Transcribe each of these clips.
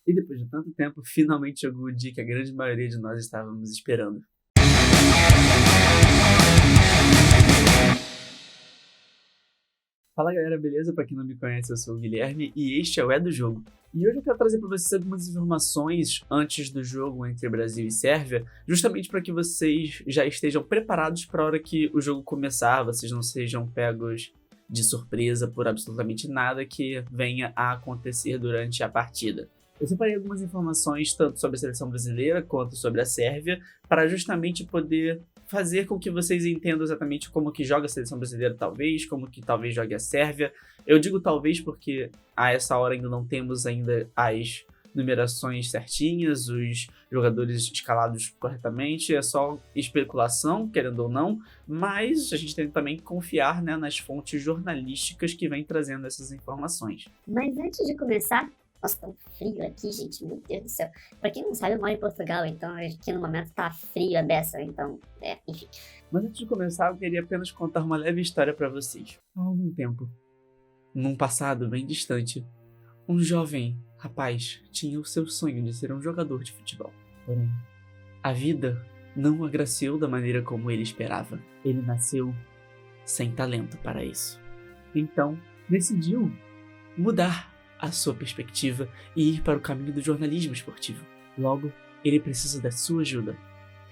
E depois de tanto tempo, finalmente chegou o dia que a grande maioria de nós estávamos esperando. Fala galera, beleza? Pra quem não me conhece, eu sou o Guilherme e este é o É do Jogo. E hoje eu quero trazer para vocês algumas informações antes do jogo entre Brasil e Sérvia, justamente para que vocês já estejam preparados para a hora que o jogo começar, vocês não sejam pegos de surpresa por absolutamente nada que venha a acontecer durante a partida. Eu separei algumas informações tanto sobre a seleção brasileira quanto sobre a Sérvia, para justamente poder fazer com que vocês entendam exatamente como que joga a seleção brasileira talvez, como que talvez jogue a Sérvia. Eu digo talvez porque a essa hora ainda não temos ainda as numerações certinhas, os jogadores escalados corretamente, é só especulação, querendo ou não, mas a gente tem também que confiar, né, nas fontes jornalísticas que vêm trazendo essas informações. Mas antes de começar, nossa, tá um frio aqui, gente, meu Deus do céu. Pra quem não sabe, eu moro em Portugal, então aqui no momento tá frio a beça, então, enfim. Mas antes de começar, eu queria apenas contar uma leve história pra vocês. Há algum tempo, num passado bem distante, um jovem rapaz tinha o seu sonho de ser um jogador de futebol. Porém, a vida não o agraciou da maneira como ele esperava. Ele nasceu sem talento para isso. Então, decidiu mudar a sua perspectiva e ir para o caminho do jornalismo esportivo. Logo, ele precisa da sua ajuda.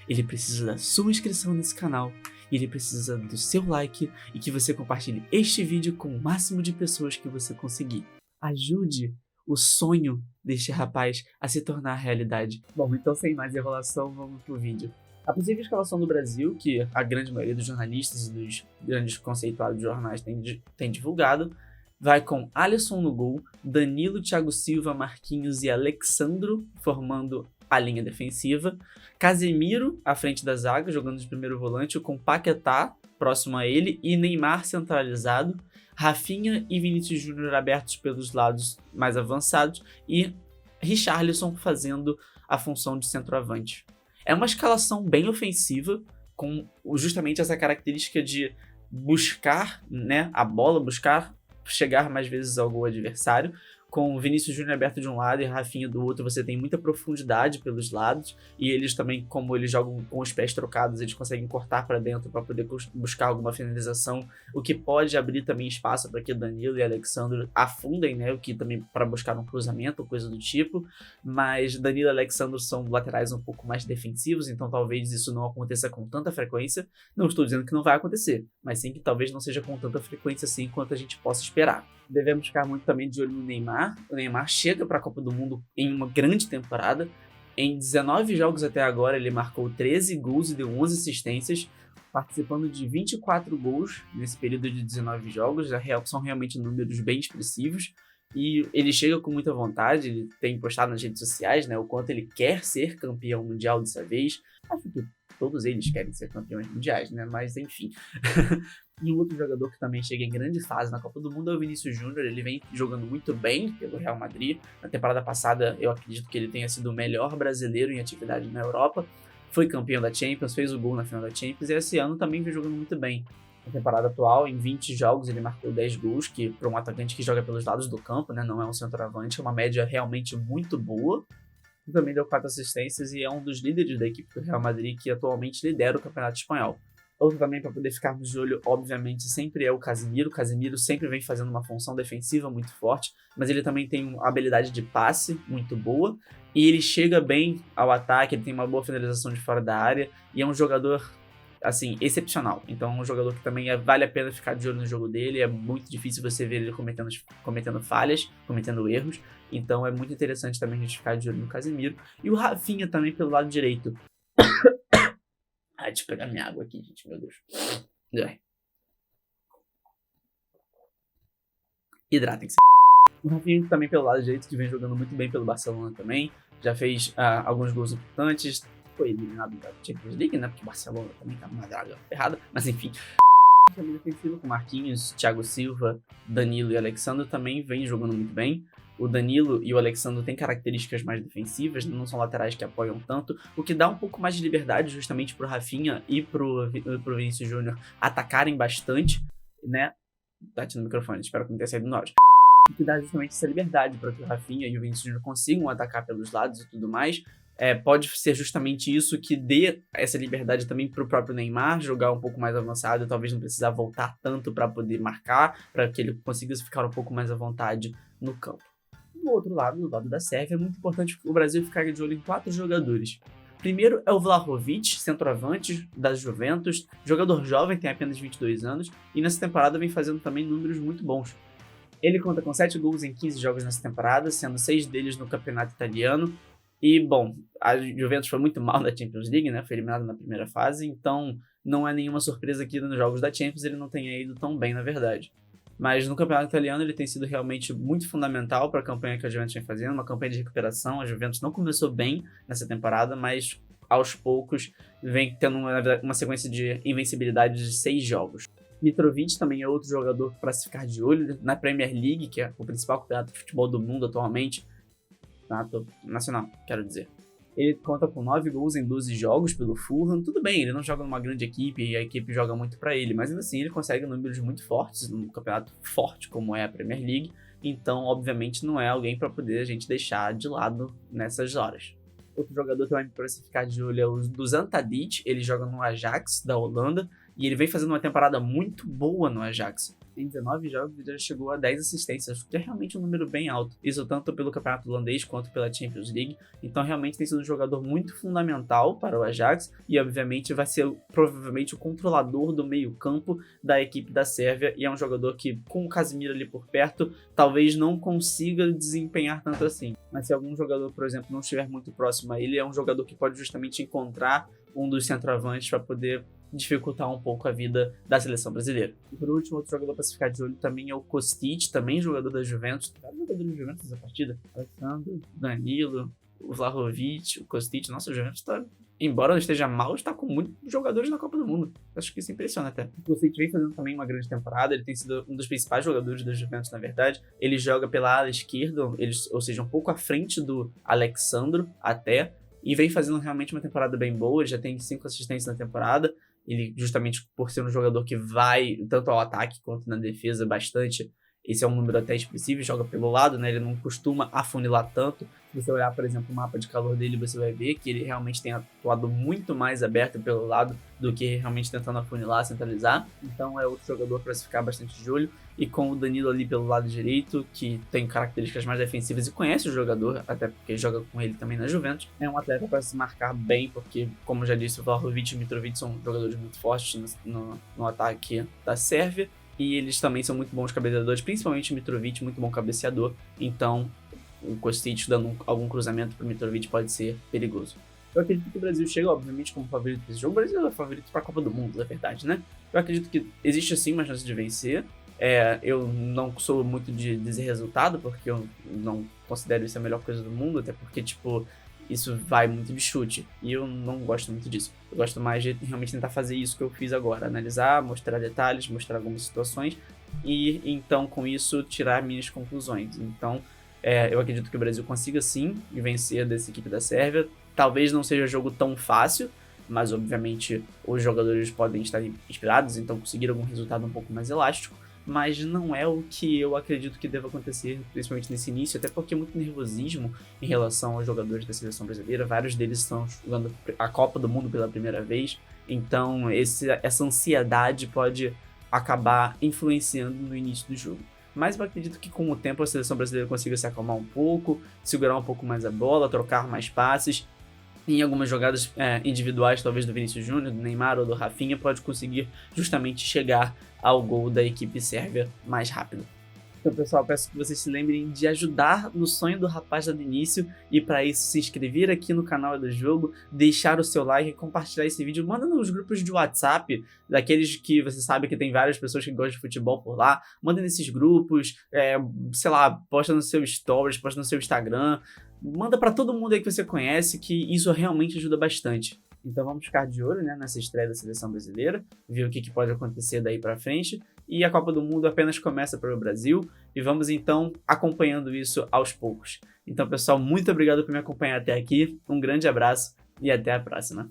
Ele precisa da sua inscrição nesse canal. E ele precisa do seu like e que você compartilhe este vídeo com o máximo de pessoas que você conseguir. Ajude o sonho deste rapaz a se tornar realidade. Bom, então sem mais enrolação, vamos pro vídeo. A possível escalação do Brasil, que a grande maioria dos jornalistas e dos grandes conceituados jornais tem divulgado, vai com Alisson no gol, Danilo, Thiago Silva, Marquinhos e Alexandro formando a linha defensiva, Casemiro à frente da zaga, jogando de primeiro volante, com Paquetá próximo a ele e Neymar centralizado, Rafinha e Vinícius Júnior abertos pelos lados mais avançados e Richarlison fazendo a função de centroavante. É uma escalação bem ofensiva, com justamente essa característica de buscar, né, a bola, buscar chegar mais vezes ao gol adversário. Com o Vinícius Júnior aberto de um lado e Rafinha do outro, você tem muita profundidade pelos lados, e eles também, como eles jogam com os pés trocados, eles conseguem cortar para dentro para poder buscar alguma finalização, o que pode abrir também espaço para que Danilo e Alexandro afundem, né, o que também para buscar um cruzamento ou coisa do tipo, mas Danilo e Alexandro são laterais um pouco mais defensivos, então talvez isso não aconteça com tanta frequência. Não estou dizendo que não vai acontecer, mas sim que talvez não seja com tanta frequência assim quanto a gente possa esperar. Devemos ficar muito também de olho no Neymar. O Neymar chega para a Copa do Mundo em uma grande temporada. Em 19 jogos até agora, ele marcou 13 gols e deu 11 assistências, participando de 24 gols nesse período de 19 jogos. São realmente números bem expressivos. E ele chega com muita vontade, ele tem postado nas redes sociais, né, o quanto ele quer ser campeão mundial dessa vez. Acho que todos eles querem ser campeões mundiais, né? Mas enfim. E um outro jogador que também chega em grande fase na Copa do Mundo é o Vinícius Júnior. Ele vem jogando muito bem pelo Real Madrid. Na temporada passada, eu acredito que ele tenha sido o melhor brasileiro em atividade na Europa. Foi campeão da Champions, fez o gol na final da Champions e esse ano também vem jogando muito bem. Na temporada atual, em 20 jogos, ele marcou 10 gols, que para um atacante que joga pelos lados do campo, né, não é um centroavante, é uma média realmente muito boa. E também deu 4 assistências e é um dos líderes da equipe do Real Madrid, que atualmente lidera o Campeonato Espanhol. Outro também para poder ficarmos de olho, obviamente, sempre é o Casemiro. O Casemiro sempre vem fazendo uma função defensiva muito forte, mas ele também tem uma habilidade de passe muito boa e ele chega bem ao ataque, ele tem uma boa finalização de fora da área e é um jogador, assim, excepcional. Então é um jogador que também vale a pena ficar de olho no jogo dele. É muito difícil você ver ele cometendo falhas, cometendo erros. Então é muito interessante também a gente ficar de olho no Casemiro. E o Rafinha também pelo lado direito. Ai, deixa eu pegar minha água aqui, gente, meu Deus. Hidratem-se. O Rafinha também pelo lado direito, que vem jogando muito bem pelo Barcelona também. Já fez alguns gols importantes. Foi eliminado da Champions League, né? Porque o Barcelona também tá numa draga ferrada. Mas enfim. A linha defensiva com Marquinhos, Thiago Silva, Danilo e Alexandro também vem jogando muito bem. O Danilo e o Alexandro têm características mais defensivas, não são laterais que apoiam tanto, o que dá um pouco mais de liberdade justamente pro Rafinha e pro Vinícius Júnior atacarem bastante, né? Bate no microfone, espero que não tenha saído no áudio. e que dá justamente essa liberdade para que o Rafinha e o Vinícius Júnior consigam atacar pelos lados e tudo mais. Pode ser justamente isso que dê essa liberdade também para o próprio Neymar jogar um pouco mais avançado, talvez não precisar voltar tanto para poder marcar, para que ele consiga ficar um pouco mais à vontade no campo. Do outro lado, do lado da Sérvia, é muito importante o Brasil ficar de olho em 4 jogadores. Primeiro é o Vlahovic, centroavante da Juventus, jogador jovem, tem apenas 22 anos, e nessa temporada vem fazendo também números muito bons. Ele conta com 7 gols em 15 jogos nessa temporada, sendo 6 deles no campeonato italiano. E, bom, a Juventus foi muito mal na Champions League, né? Foi eliminado na primeira fase, então não é nenhuma surpresa que nos jogos da Champions ele não tenha ido tão bem, na verdade. Mas no campeonato italiano ele tem sido realmente muito fundamental para a campanha que a Juventus vem fazendo, uma campanha de recuperação. A Juventus não começou bem nessa temporada, mas aos poucos vem tendo uma sequência de invencibilidade de 6 jogos. Mitrovic também é outro jogador para se ficar de olho na Premier League, que é o principal campeonato de futebol do mundo atualmente. Nacional, quero dizer. Ele conta com 9 gols em 12 jogos pelo Fulham. Tudo bem, ele não joga numa grande equipe e a equipe joga muito para ele, mas ainda assim ele consegue números muito fortes num campeonato forte como é a Premier League. Então, obviamente, não é alguém para poder a gente deixar de lado nessas horas. Outro jogador também para se ficar de olho é o Dusan Tadic. Ele joga no Ajax da Holanda e ele vem fazendo uma temporada muito boa no Ajax. Em 19 jogos, ele já chegou a 10 assistências, que é realmente um número bem alto. Isso tanto pelo campeonato holandês quanto pela Champions League. Então, realmente tem sido um jogador muito fundamental para o Ajax e, obviamente, vai ser provavelmente o controlador do meio-campo da equipe da Sérvia. E é um jogador que, com o Casemiro ali por perto, talvez não consiga desempenhar tanto assim. Mas se algum jogador, por exemplo, não estiver muito próximo a ele, é um jogador que pode justamente encontrar um dos centroavantes para poder dificultar um pouco a vida da seleção brasileira. E por último, outro jogador para se ficar de olho também é o Kostic, também jogador da Juventus. Vários jogadores da Juventus nessa partida. Alexandre, Danilo, o Vlahovic, o Kostic. Nossa, o Juventus tá, embora não esteja mal, está com muitos jogadores na Copa do Mundo. Acho que isso impressiona até. O Kostic vem fazendo também uma grande temporada, ele tem sido um dos principais jogadores da Juventus, na verdade. Ele joga pela ala esquerda, ou seja, um pouco à frente do Alexandro até, e vem fazendo realmente uma temporada bem boa, já tem 5 assistências na temporada. Ele, justamente por ser um jogador que vai tanto ao ataque quanto na defesa bastante, esse é um número até expressivo, joga pelo lado, né? Ele não costuma afunilar tanto. Se você olhar, por exemplo, o mapa de calor dele, você vai ver que ele realmente tem atuado muito mais aberto pelo lado do que realmente tentando afunilar, centralizar. Então é outro jogador para se ficar bastante de olho. E com o Danilo ali pelo lado direito, que tem características mais defensivas e conhece o jogador, até porque joga com ele também na Juventus, é um atleta para se marcar bem, porque, como já disse, o Vlahovic e o Mitrovic são jogadores muito fortes no ataque da Sérvia. E eles também são muito bons cabeceadores, principalmente o Mitrovic, muito bom cabeceador. Então, o Kostic dando algum cruzamento para o Mitrovic pode ser perigoso. Eu acredito que o Brasil chega, obviamente, como favorito desse jogo. O Brasil é favorito para a Copa do Mundo, na verdade, né? Eu acredito que existe, sim, uma chance de vencer. Eu não sou muito de dizer resultado, porque eu não considero isso a melhor coisa do mundo, até porque, isso vai muito de chute, e eu não gosto muito disso. Eu gosto mais de realmente tentar fazer isso que eu fiz agora, analisar, mostrar detalhes, mostrar algumas situações, e então, com isso, tirar minhas conclusões. Então, eu acredito que o Brasil consiga, sim, vencer dessa equipe da Sérvia. Talvez não seja um jogo tão fácil, mas, obviamente, os jogadores podem estar inspirados, então conseguir algum resultado um pouco mais elástico. Mas não é o que eu acredito que deva acontecer, principalmente nesse início, até porque é muito nervosismo em relação aos jogadores da seleção brasileira. Vários deles estão jogando a Copa do Mundo pela primeira vez, então essa ansiedade pode acabar influenciando no início do jogo. Mas eu acredito que com o tempo a seleção brasileira consiga se acalmar um pouco, segurar um pouco mais a bola, trocar mais passes. Em algumas jogadas individuais, talvez do Vinícius Júnior, do Neymar ou do Rafinha, pode conseguir justamente chegar ao gol da equipe sérvia mais rápido. Então, pessoal, peço que vocês se lembrem de ajudar no sonho do rapaz lá do início, e para isso se inscrever aqui no canal do jogo, deixar o seu like, compartilhar esse vídeo, manda nos grupos de WhatsApp, daqueles que você sabe que tem várias pessoas que gostam de futebol por lá, manda nesses grupos, posta no seu stories, posta no seu Instagram, manda para todo mundo aí que você conhece, que isso realmente ajuda bastante. Então vamos ficar de olho, né, nessa estreia da seleção brasileira, ver o que pode acontecer daí para frente. E a Copa do Mundo apenas começa para o Brasil, e vamos então acompanhando isso aos poucos. Então, pessoal, muito obrigado por me acompanhar até aqui, um grande abraço e até a próxima.